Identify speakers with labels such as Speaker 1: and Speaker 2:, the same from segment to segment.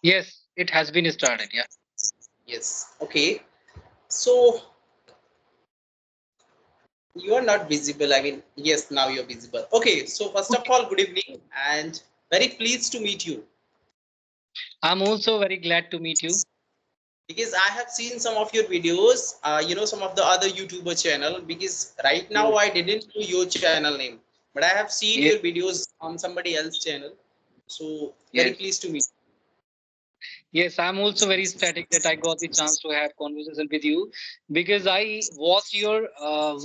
Speaker 1: Yes, it has been started. Yeah.
Speaker 2: Yes. Okay. So you are not visible. I mean, yes, now you're visible. Okay. So first of
Speaker 1: Okay.
Speaker 2: all, good evening and very pleased to meet you
Speaker 1: I'm also very glad to meet you.
Speaker 2: because I have seen some of your videos. Some of the other YouTuber channel. Because right now
Speaker 1: Yes.
Speaker 2: I didn't know your channel name, but I have seen your
Speaker 1: Yes.
Speaker 2: videos on somebody else's channel. So very
Speaker 1: Yes.
Speaker 2: pleased to meet.
Speaker 1: Yes, I'm also very ecstatic that I got the chance to have conversation with you because I watched your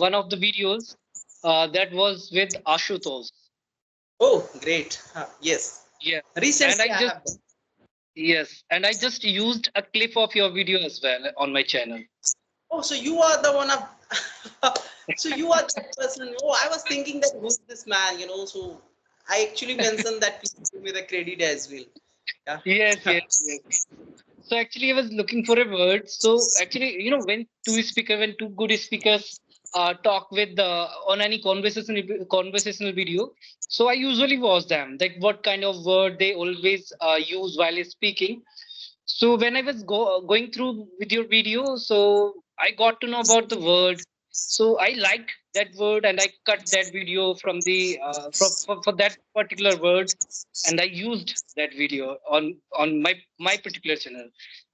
Speaker 1: one of the videos that was with Ashutosh.
Speaker 2: Oh, great. Yes.
Speaker 1: Yeah. And
Speaker 2: Recently
Speaker 1: I
Speaker 2: I
Speaker 1: just
Speaker 2: have done.
Speaker 1: yes, and I just used a clip of your video as well on my channel.
Speaker 2: Oh, so you are the one of. So you are that person. Oh, I was thinking that who's this man? So I actually mentioned that please give me the credit as well. Yeah.
Speaker 1: Yes, yes, yes. So actually, I was looking for a word. So actually, when when two good speakers talk with on any conversational video, so I usually watch them. Like what kind of word they always use while speaking. So when I was going through with your video, so I got to know about the word. So I liked that word, and I cut that video from the for that particular word, and I used that video on my particular channel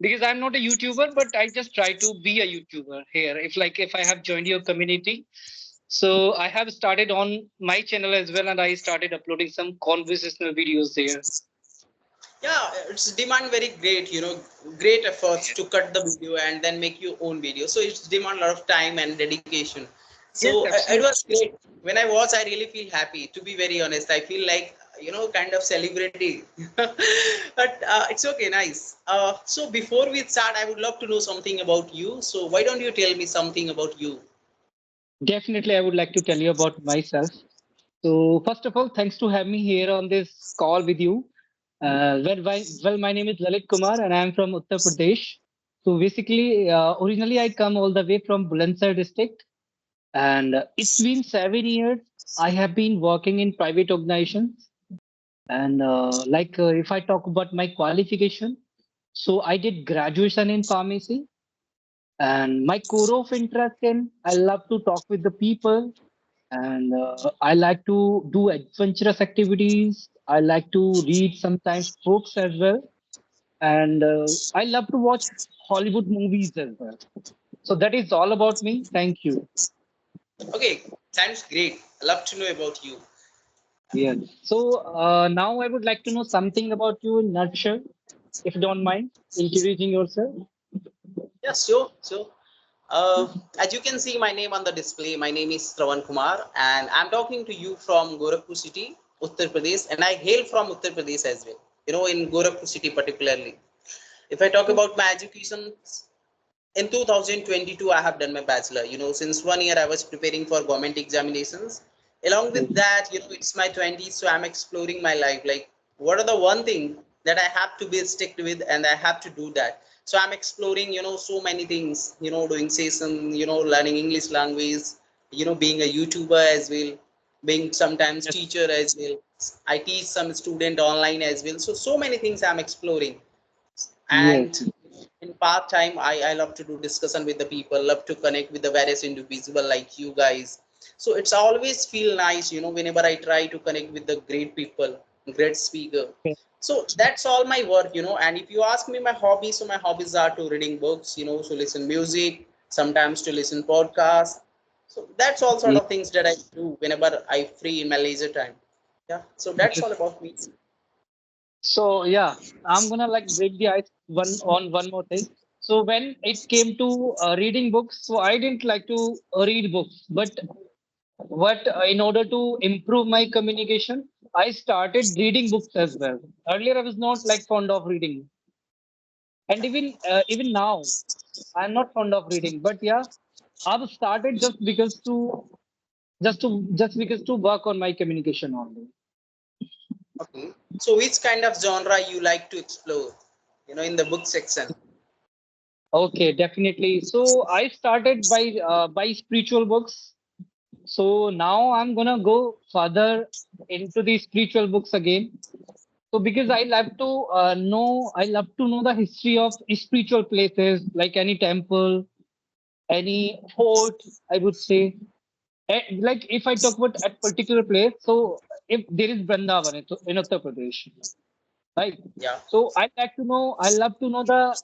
Speaker 1: because I'm not a YouTuber, but I just try to be a YouTuber here. If I have joined your community, so I have started on my channel as well, and I started uploading some conversational videos there.
Speaker 2: Yeah, it's demand very great. Great efforts to cut the video and then make your own video. So it's demand a lot of time and dedication.
Speaker 1: Yes,
Speaker 2: So it
Speaker 1: absolutely.
Speaker 2: was great. When I watch, I really feel happy. To be very honest, I feel like kind of celebrity. But it's okay, nice. So before we start, I would love to know something about you. So why don't you tell me something about you?
Speaker 1: Definitely, I would like to tell you about myself. So, first of all, thanks to have me here on this call with you. Well, my name is Lalit Kumar, and I am from Uttar Pradesh. So, basically, originally, I come all the way from Bulandshahr district, and it's been 7 years. I have been working in private organizations, and if I talk about my qualification, so I did graduation in pharmacy, and my core of interest in I love to talk with the people, and I like to do adventurous activities. I like to read sometimes books as well, and I love to watch Hollywood movies as well. So that is all about me. Thank you.
Speaker 2: Okay, sounds great. I love to know about you.
Speaker 1: Yeah. So now I would like to know something about you in nutshell, if you don't mind introducing yourself.
Speaker 2: Yeah, sure, sure. As you can see my name on the display, my name is Travan Kumar, and I'm talking to you from Gorakhpur city, Uttar Pradesh, and I hail from Uttar Pradesh as well. In Gorakhpur city particularly. If I talk
Speaker 1: Oh,
Speaker 2: about my education, in 2022 I have done my bachelor. Since 1 year I was preparing for government examinations. Along with that, it's my 20s, so I'm exploring my life. Like, what are the one thing that I have to be stick with, and I have to do that. So I'm exploring, so many things. Doing session, learning English language. Being a YouTuber as well, being sometimes
Speaker 1: yes,
Speaker 2: teacher as well. I teach some student online as well. So many things I'm exploring.
Speaker 1: yes,
Speaker 2: And in part time, I love to do discussion with the people, love to connect with the various individual like you guys. So it's always feel nice, whenever I try to connect with the great people, great speaker.
Speaker 1: yes,
Speaker 2: So that's all my work. And if you ask me my hobbies, so my hobbies are to reading books, so listen music, sometimes to listen podcasts. So that's all sort
Speaker 1: yes.
Speaker 2: of things that I do whenever I free in my leisure time. Yeah, so that's all
Speaker 1: Yes.
Speaker 2: about me.
Speaker 1: So yeah, I'm gonna like break the ice one more thing. So when it came to reading books, so I didn't like to read books, but what in order to improve my communication, I started reading books as well. Earlier, I was not like fond of reading, and even now, I'm not fond of reading. But yeah, I've started just because to work on my communication only.
Speaker 2: Okay. So which kind of genre you like to explore, in the book section?
Speaker 1: Okay, definitely. So I started by spiritual books. So now I'm gonna go further into the spiritual books again. So because I love to know the history of spiritual places like any temple, any fort, I would say. Like if I talk about a particular place, so if there is Vrindavan in Uttar Pradesh, right?
Speaker 2: Yeah.
Speaker 1: So I love to know the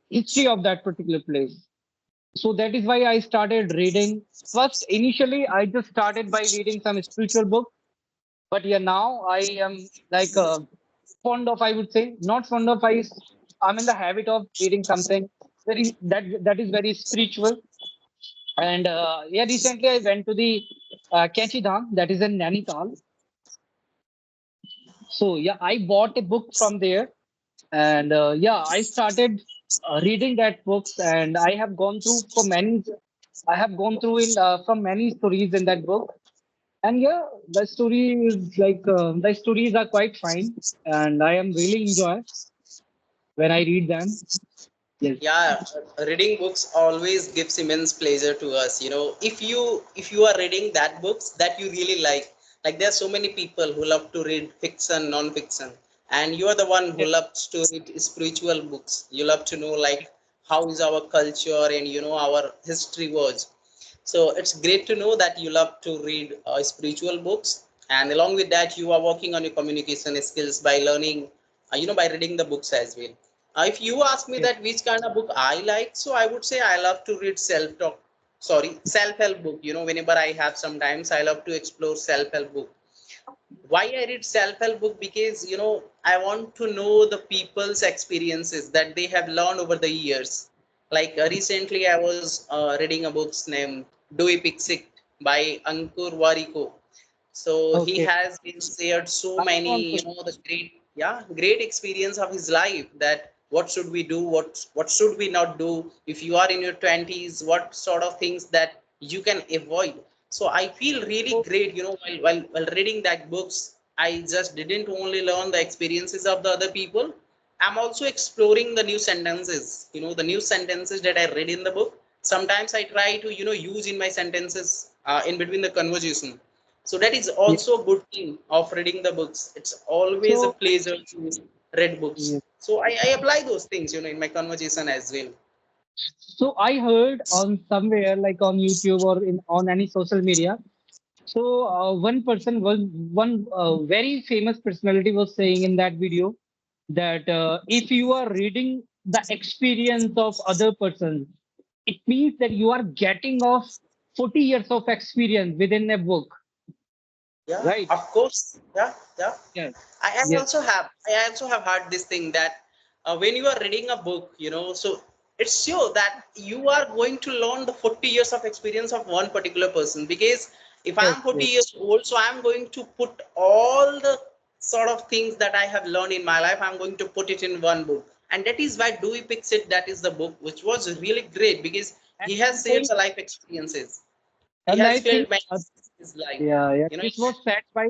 Speaker 1: history of that particular place. So that is why I started reading. First, initially, I just started by reading some spiritual books. But yeah, now I am like fond of, I would say, not fond of. I'm in the habit of reading something that is very spiritual. And yeah, recently I went to the Kanchi Dham, that is in Nainital. So yeah, I bought a book from there, and yeah, I started reading that books, and I have gone through for many. I have gone through in from many stories in that book, and yeah, the story is like the stories are quite fine, and I am really enjoy when I read them. Yes,
Speaker 2: Yeah, reading books always gives immense pleasure to us. If you are reading that books that you really like there are so many people who love to read fiction, non-fiction, and you are the one who
Speaker 1: yes,
Speaker 2: loves to read spiritual books. You love to know like how is our culture and our history was. So it's great to know that you love to read spiritual books, and along with that you are working on your communication skills by learning, by reading the books as well. If you ask me
Speaker 1: yes.
Speaker 2: that which kind of book I like, so I would say I love to read self-help book. Whenever I have sometimes I love to explore self-help book. Why I read self-help book? Because I want to know the people's experiences that they have learned over the years. Like recently I was reading a book named Do It Fix It by Ankur Wariko. So he
Speaker 1: Okay.
Speaker 2: has been shared so
Speaker 1: I know
Speaker 2: many,
Speaker 1: Ankur.
Speaker 2: the great experience of his life, that what should we do, what should we not do if you are in your 20s, what sort of things that you can avoid. So I feel really
Speaker 1: So,
Speaker 2: great, while reading that books. I just didn't only learn the experiences of the other people. I'm also exploring the new sentences, the new sentences that I read in the book. Sometimes I try to, use in my sentences in between the conversation. So that is
Speaker 1: yeah.
Speaker 2: also a good thing of reading the books. It's always a
Speaker 1: So,
Speaker 2: pleasure to read books.
Speaker 1: yeah.
Speaker 2: So I apply those things, in my conversation as well.
Speaker 1: So I heard on somewhere like on YouTube or in on any social media. So one very famous personality was saying in that video that if you are reading the experience of other persons, it means that you are getting of 40 years of experience within a book,
Speaker 2: Yeah,
Speaker 1: right?
Speaker 2: of course. Yeah, yeah.
Speaker 1: Yes,
Speaker 2: I
Speaker 1: yes,
Speaker 2: also have heard this thing that when you are reading a book, so it's sure that you are going to learn the 40 years of experience of one particular person. Because if I
Speaker 1: yes,
Speaker 2: am 40
Speaker 1: yes.
Speaker 2: years old, so I'm going to put all the sort of things that I have learned in my life, I'm going to put it in one book. And that is why Dewey Picks It, that is the book, which was really great because
Speaker 1: And
Speaker 2: he
Speaker 1: I
Speaker 2: has shared
Speaker 1: think,
Speaker 2: the life experiences. He
Speaker 1: and
Speaker 2: has
Speaker 1: I think,
Speaker 2: felt many things in his life.
Speaker 1: yeah, yeah.
Speaker 2: You know,
Speaker 1: This was said by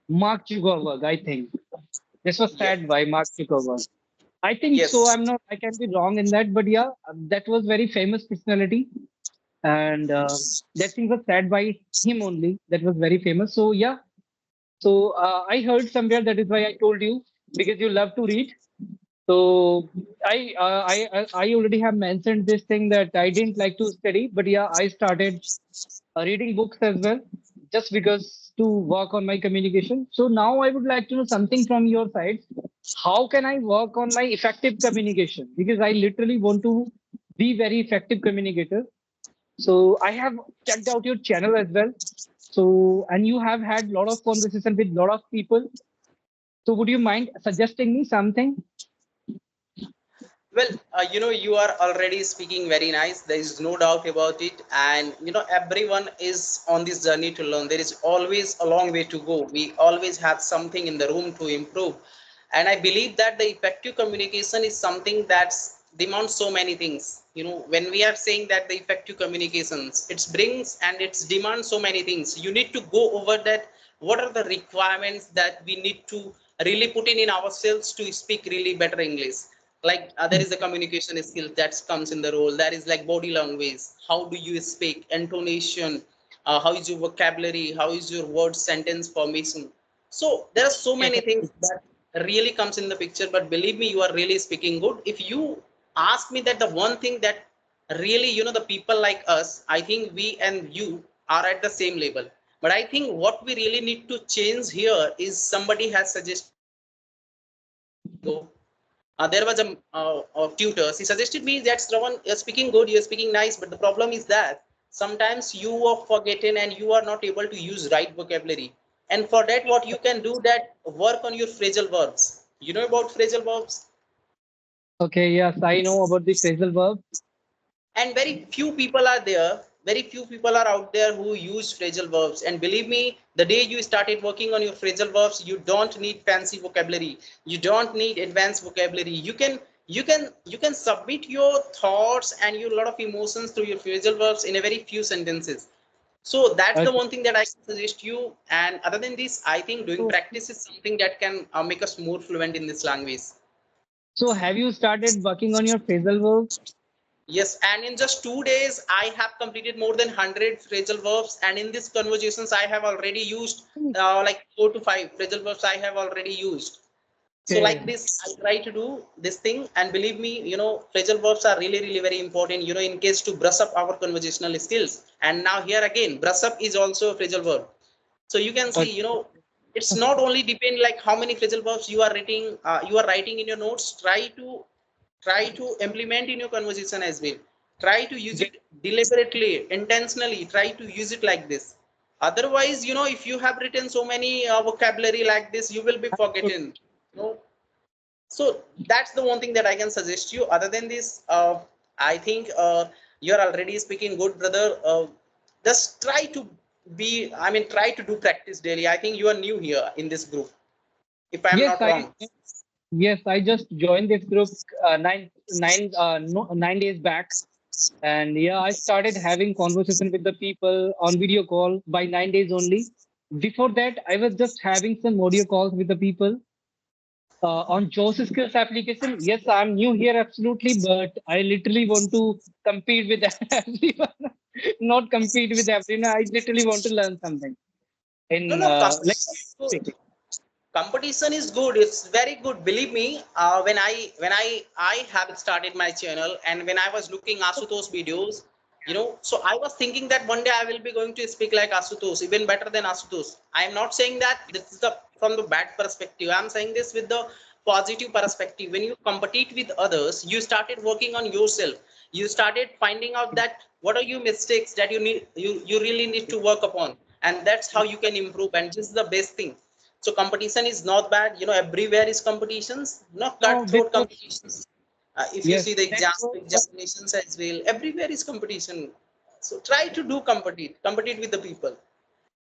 Speaker 1: Mark Zuckerberg, I think. This was
Speaker 2: yes,
Speaker 1: said by Mark Zuckerberg. I think so.
Speaker 2: yes.
Speaker 1: I'm not. I can be wrong in that, but yeah, that was very famous personality, and that thing was said by him only. That was very famous. So yeah. So I heard somewhere that is why I told you because you love to read. So I already have mentioned this thing that I didn't like to study, but yeah, I started reading books as well, just because to work on my communication. So now I would like to know something from your side. How can I work on my effective communication? Because I literally want to be very effective communicator. So I have checked out your channel as well. So and you have had a lot of conversation with a lot of people. So would you mind suggesting me something?
Speaker 2: Well, you are already speaking very nice. There is no doubt about it. And, everyone is on this journey to learn. There is always a long way to go. We always have something in the room to improve. And I believe that the effective communication is something that's demands so many things. When we are saying that the effective communications, it brings and it's demands so many things. You need to go over that. What are the requirements that we need to really put in ourselves to speak really better English? Like there is a communication skill that comes in the role. That is like body language, how do you speak, intonation, how is your vocabulary, how is your word sentence formation. So there are so
Speaker 1: Yes,
Speaker 2: many things that really comes in the picture. But believe me, you are really speaking good. If you ask me that the one thing that really, the people like us, I think we and you are at the same level. But I think what we really need to change here is somebody has suggested there was a tutor. He suggested me that Shravan, you're speaking good, you're speaking nice, but the problem is that sometimes you are forgotten and you are not able to use right vocabulary. And for that, what you can do that work on your phrasal verbs. You know about phrasal verbs?
Speaker 1: Okay, yes, I know about the phrasal verb.
Speaker 2: And very few people are out there who use phrasal verbs. And believe me, the day you started working on your phrasal verbs, you don't need fancy vocabulary, you don't need advanced vocabulary. You can submit your thoughts and your lot of emotions through your phrasal verbs in a very few sentences. So that's the
Speaker 1: Okay.
Speaker 2: one thing that I can suggest you. And other than this, I think doing
Speaker 1: So,
Speaker 2: practice is something that can make us more fluent in this language.
Speaker 1: so have you started working on your phrasal verb?
Speaker 2: Yes, and in just 2 days, I have completed more than 100 phrasal verbs. And in these conversations, I have already used like 4 to 5 phrasal verbs I have already used. So like
Speaker 1: Okay.
Speaker 2: this, I try to do this thing. And believe me, phrasal verbs are really, really very important, in case to brush up our conversational skills. And now here again, brush up is also a phrasal verb. So you can see,
Speaker 1: Okay.
Speaker 2: it's not only depend like how many phrasal verbs you are writing in your notes. Try to implement in your conversation as well. Try to use
Speaker 1: Okay.
Speaker 2: it deliberately, intentionally. Try to use it like this. Otherwise, if you have written so many vocabulary like this, you will be forgotten. you know so that's the one thing that I can suggest you. Other than this, I think you're already speaking good, brother. Just try to do practice daily. I think you are new here in this group, if I'm
Speaker 1: Yes,
Speaker 2: not wrong.
Speaker 1: I just joined this group 9 days back, and yeah, I started having conversation with the people on video call by 9 days only. Before that, I was just having some audio calls with the people on Joe's Skills application. Yes, I'm new here, absolutely, but I literally want to compete with everyone. Not compete with everyone. I literally want to learn something
Speaker 2: No,
Speaker 1: in
Speaker 2: no,
Speaker 1: like
Speaker 2: competition is good.
Speaker 1: speaking.
Speaker 2: Competition is good. It's very good. Believe me, when I have started my channel, and when I was looking Asutosh videos, so I was thinking that one day I will be going to speak like Asutosh, even better than Asutosh. I am not saying that this is the from the bad perspective. I'm saying this with the positive perspective. When you compete with others, you started working on yourself. You started finding out that what are your mistakes that you really need to work upon, and that's how you can improve. And this is the best thing. So competition is not bad. Everywhere is competitions, not
Speaker 1: No, this
Speaker 2: cutthroat
Speaker 1: was
Speaker 2: competitions. If you
Speaker 1: yes,
Speaker 2: see the
Speaker 1: that was
Speaker 2: examinations as well, everywhere is competition. So try to do compete with the people.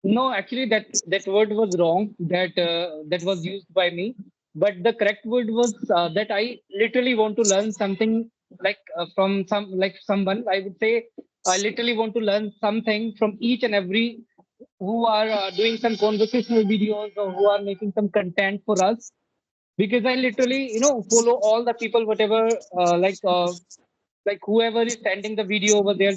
Speaker 1: no. Actually, that word was wrong. That was used by me. But the correct word was that I literally want to learn something from someone. I would say I literally want to learn something from each and every who are doing some conversational videos or who are making some content for us, because I literally follow all the people, whatever like whoever is sending the video over their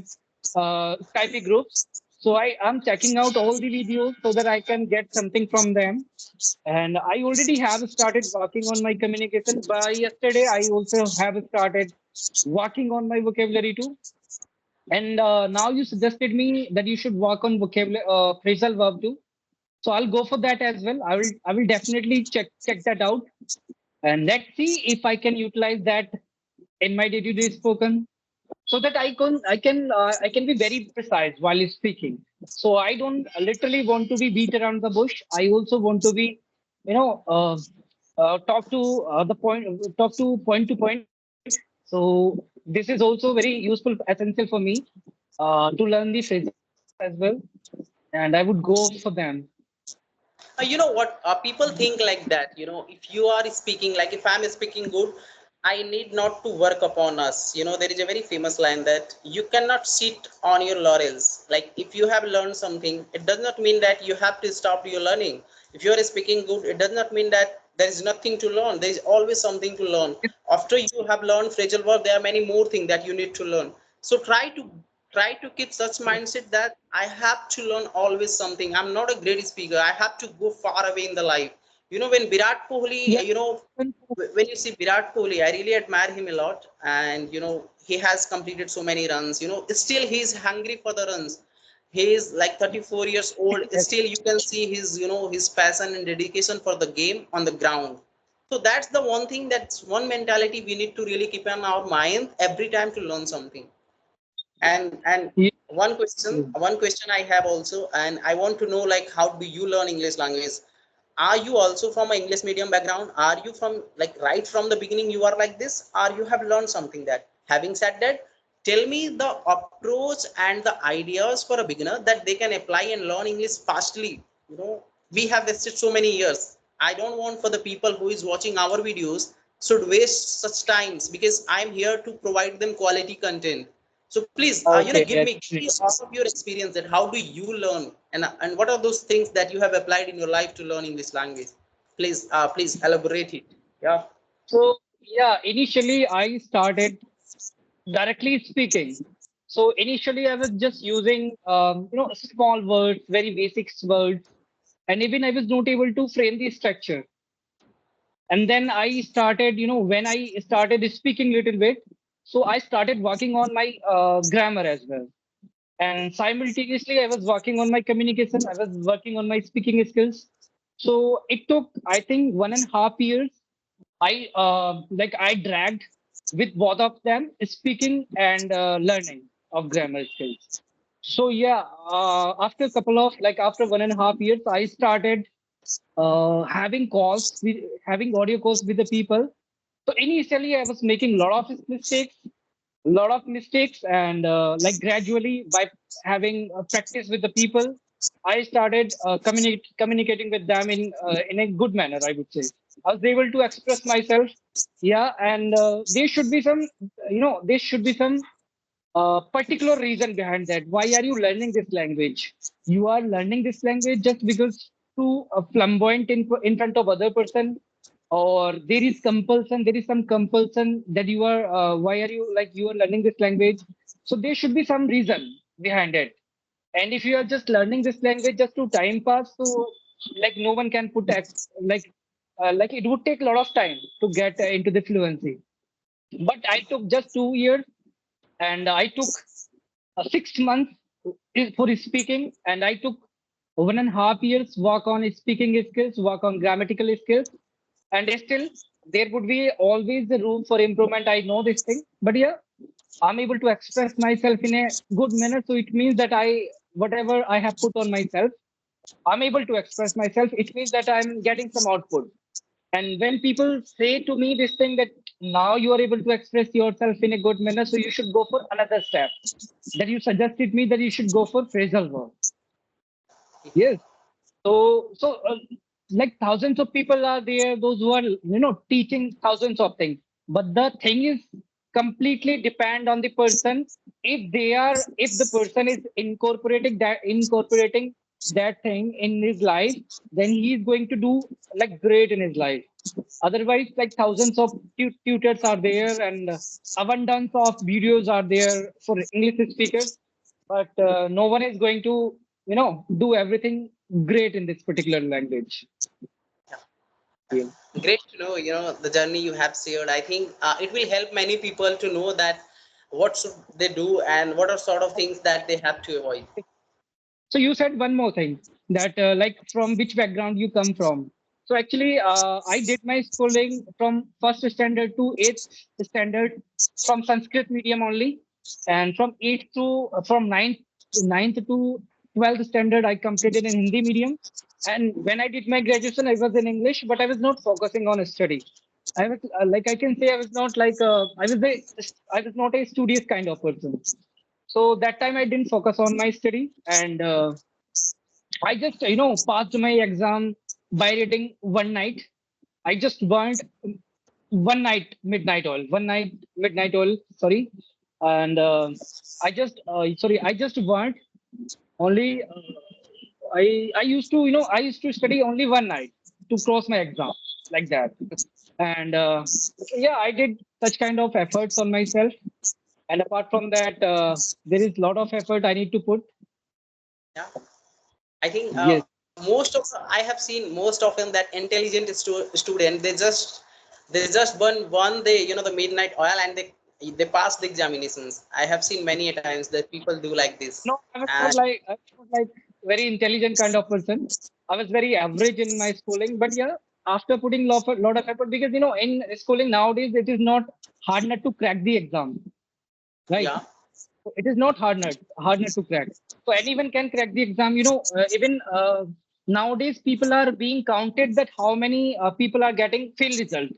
Speaker 1: Skype groups. So I am checking out all the videos so that I can get something from them. And I already have started working on my communication. By yesterday, I also have started working on my vocabulary too. And now you suggested me that you should work on vocabulary, phrasal verb too. So I'll go for that as well. I will definitely check that out, and let's see if I can utilize that in my day-to-day spoken, so that I can be very precise while speaking. So I don't literally want to be beat around the bush. I also want to be, you know, talk to point to point. So this is also very useful, essential for me to learn the phrases as well, and I would go for them.
Speaker 2: You know what? People think like that. If you are speaking, like if I'm speaking good, I need not to work upon us. There is a very famous line that you cannot sit on your laurels. Like if you have learned something, it does not mean that you have to stop your learning. If you are speaking good, it does not mean that there is nothing to learn. There is always something to learn. After you have learned phrasal verb, there are many more things that you need to learn. So try to keep such mindset that I have to learn always something. I'm not a great speaker. I have to go far away in the life. You know, when Virat Kohli,
Speaker 1: Yeah.
Speaker 2: when you see Virat Kohli, I really admire him a lot. And, he has completed so many runs, still he's hungry for the runs. He is like 34 years old.
Speaker 1: Yes.
Speaker 2: Still, you can see his passion and dedication for the game on the ground. So that's the one thing, that's one mentality we need to really keep in our mind every time to learn something. And
Speaker 1: Yeah.
Speaker 2: one question I have also, and I want to know, like, how do you learn English language? Are you also from an English medium background? Are you from, like, right from the beginning you are like this, or you have learned something? That having said that, tell me the approach and the ideas for a beginner that they can apply and learn English fastly. We have wasted so many years. I don't want for the people who is watching our videos should waste such times, because I'm here to provide them quality content. So please,
Speaker 1: Okay.
Speaker 2: give
Speaker 1: Yeah,
Speaker 2: me all of your experience, that how do you learn, and what are those things that you have applied in your life to learn English language? Please elaborate it. Yeah.
Speaker 1: So yeah, initially I started directly speaking. So initially I was just using small words, very basic words, and even I was not able to frame the structure. And then I started, when I started speaking a little bit, so I started working on my grammar as well. And simultaneously, I was working on my communication. I was working on my speaking skills. So it took, I think, 1.5 years. I dragged with both of them, speaking and learning of grammar skills. So yeah, after 1.5 years, I started having audio calls with the people. So initially, I was making a lot of mistakes, and gradually by having practice with the people, I started communicating with them in a good manner, I would say. I was able to express myself. Yeah, and there should be some particular reason behind that. Why are you learning this language? You are learning this language just because to flamboyant in front of other person, or there is some compulsion that you are why are you like you are learning this language. So there should be some reason behind it. And if you are just learning this language just to time pass, so like no one can like it would take a lot of time to get into the fluency. But I took just 2 years, and I took 6 months for speaking, and I took 1.5 years work on speaking skills, work on grammatical skills, and still there would be always the room for improvement. I know this thing, but yeah, I'm able to express myself in a good manner. So it means that whatever I have put on myself, I'm able to express myself. It means that I'm getting some output. And when people say to me this thing that now you are able to express yourself in a good manner, so you should go for another step. That you suggested me that you should go for phrasal verb. Yes. So, thousands of people are there, those who are teaching thousands of things. But the thing is completely depend on the person. If the person is incorporating that thing in his life, then he is going to do like great in his life. Otherwise, like thousands of tutors are there, and abundance of videos are there for English speakers, but no one is going to do everything great in this particular language. Yeah.
Speaker 2: Great to know, the journey you have shared. I think it will help many people to know that what should they do and what are sort of things that they have to avoid.
Speaker 1: So you said one more thing, that like from which background you come from. So actually, I did my schooling from first standard to eighth standard from Sanskrit medium only, and from ninth to 12th standard I completed in Hindi medium. And when I did my graduation, I was in English, but I was not focusing on study. I was I can say I was not like I was not a studious kind of person. So that time I didn't focus on my study, and I just passed my exam by reading one night. I just burned one night midnight oil. Sorry, and I just burned only. I used to study only one night to cross my exam, like that. And yeah, I did such kind of efforts on myself. And apart from that, there is a lot of effort I need to put.
Speaker 2: Yeah. I think
Speaker 1: Yes.
Speaker 2: I have seen most often that intelligent student, they just burn one day, the midnight oil, and they pass the examinations. I have seen many a times that people do like this.
Speaker 1: No,
Speaker 2: And
Speaker 1: I was not like very intelligent kind of person. I was very average in my schooling, but yeah, after putting lot of effort, because in schooling nowadays it is not hard not to crack the exam, right?
Speaker 2: yeah,
Speaker 1: So it is not hard not to crack. So anyone can crack the exam. Even nowadays people are being counted that how many people are getting fail result.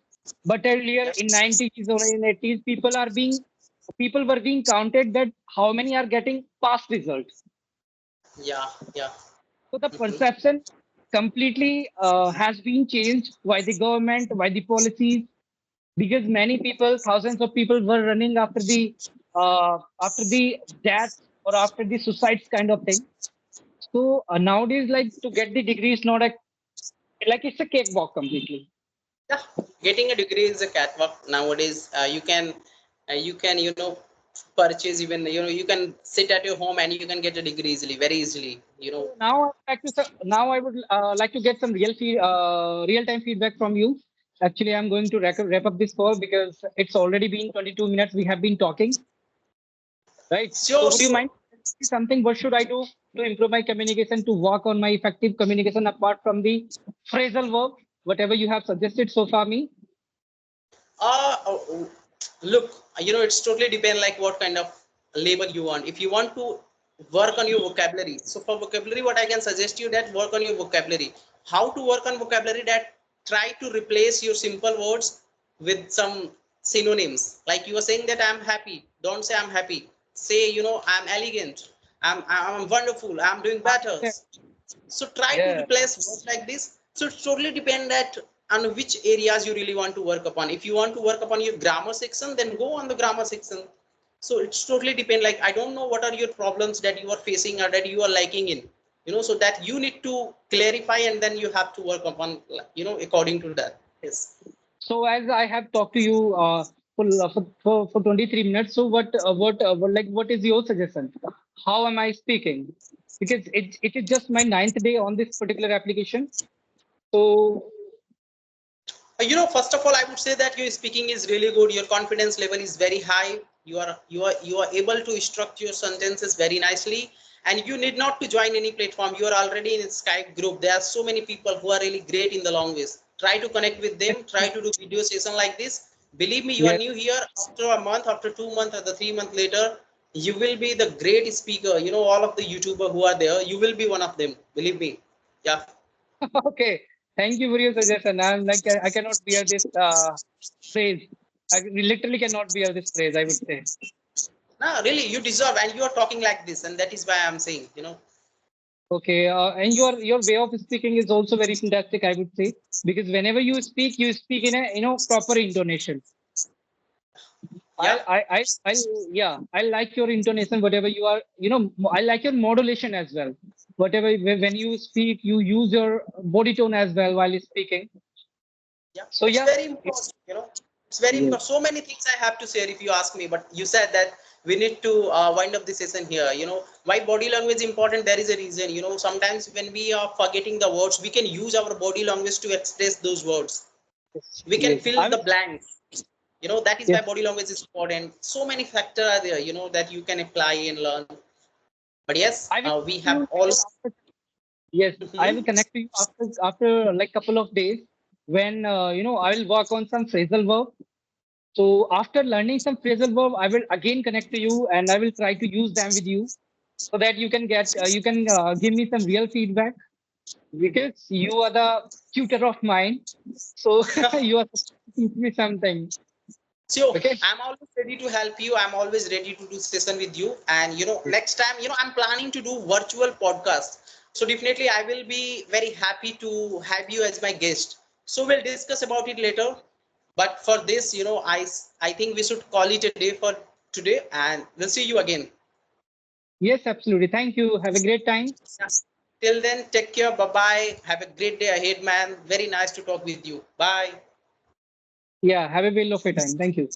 Speaker 1: But earlier in
Speaker 2: yes,
Speaker 1: 90s or in 80s, people were being counted that how many are getting pass results.
Speaker 2: yeah, yeah.
Speaker 1: So the
Speaker 2: Mhm.
Speaker 1: perception completely has been changed by the government, by the policies, because many people, thousands of people were running after the death or after the suicides kind of thing. So nowadays, like to get the degree is not a like it's a cakewalk completely.
Speaker 2: Yeah, getting a degree is a catwalk nowadays. You can purchase, even you can sit at your home and you can get a degree easily, very easily.
Speaker 1: So now I would like to get some real time feedback from you. Actually, I'm going to wrap up this call because it's already been 22 minutes. We have been talking, right? So
Speaker 2: Sure,
Speaker 1: would you
Speaker 2: sure.
Speaker 1: mind something? What should I do to improve my communication, to work on my effective communication apart from the phrasal verb? Whatever you have suggested so far, me.
Speaker 2: Look, it's totally depend like what kind of label you want. If you want to work on your vocabulary, so for vocabulary, what I can suggest you, that work on your vocabulary. How to work on vocabulary? That try to replace your simple words with some synonyms. Like you were saying that I'm happy, don't say I'm happy, say I'm elegant, I'm wonderful, I'm doing better.
Speaker 1: Yeah.
Speaker 2: So try to
Speaker 1: Yeah.
Speaker 2: replace words like this. So it's totally depend that on which areas you really want to work upon. If you want to work upon your grammar section, then go on the grammar section. So it's totally depend, like I don't know what are your problems that you are facing or that you are liking in, so that you need to clarify, and then you have to work upon, according to that. Yes.
Speaker 1: So as I have talked to you for 23 minutes, so what is your suggestion? How am I speaking? Because it is just my ninth day on this particular application. So
Speaker 2: First of all, I would say that your speaking is really good, your confidence level is very high, you are able to structure your sentences very nicely, and you need not to join any platform. You are already in a Skype group. There are so many people who are really great in the language. Try to connect with them, try to do video session like this. Believe me, you are
Speaker 1: yes,
Speaker 2: new here. After a month, after 2 months, or the 3 months later, you will be the great speaker. All of the YouTuber who are there, you will be one of them, believe me. Yeah.
Speaker 1: okay. Thank you for your suggestion. I'm like I cannot bear this phrase. I literally cannot bear this phrase, I would say.
Speaker 2: No, really, you deserve, and you are talking like this, and that is why I'm saying.
Speaker 1: Okay, and your way of speaking is also very fantastic, I would say, because whenever you speak in a proper intonation.
Speaker 2: Yeah,
Speaker 1: Yeah, I like your intonation, whatever you are, I like your modulation as well. Whatever, when you speak, you use your body tone as well while speaking.
Speaker 2: yeah,
Speaker 1: So,
Speaker 2: it's
Speaker 1: yeah.
Speaker 2: very important. It's very
Speaker 1: Yes.
Speaker 2: important. So many things I have to share if you ask me, but you said that we need to wind up the session here. Why body language is important? There is a reason. Sometimes when we are forgetting the words, we can use our body language to express those words.
Speaker 1: Yes.
Speaker 2: We can
Speaker 1: Yes.
Speaker 2: fill the blanks. That is why
Speaker 1: Yes.
Speaker 2: body language is important. So many factors are there, that you can apply and learn. But yes,
Speaker 1: I will
Speaker 2: we
Speaker 1: connect to
Speaker 2: have
Speaker 1: you
Speaker 2: all.
Speaker 1: later after. Yes, I will
Speaker 2: Mhm.
Speaker 1: connect to you after like couple of days when I will work on some phrasal verb. So after learning some phrasal verb, I will again connect to you and I will try to use them with you so that you can give me some real feedback because you are the tutor of mine. So you are supposed to teach me something.
Speaker 2: So
Speaker 1: Okay.
Speaker 2: I'm always ready to help you. I'm always ready to do session with you. And next time, I'm planning to do virtual podcast. So definitely I will be very happy to have you as my guest. So we'll discuss about it later. But for this, I think we should call it a day for today, and we'll see you again.
Speaker 1: Yes, absolutely. Thank you. Have a great time.
Speaker 2: Yeah. Till then, take care. Bye bye. Have a great day ahead, man. Very nice to talk with you. Bye.
Speaker 1: Yeah, have a whale of a time. Thank you.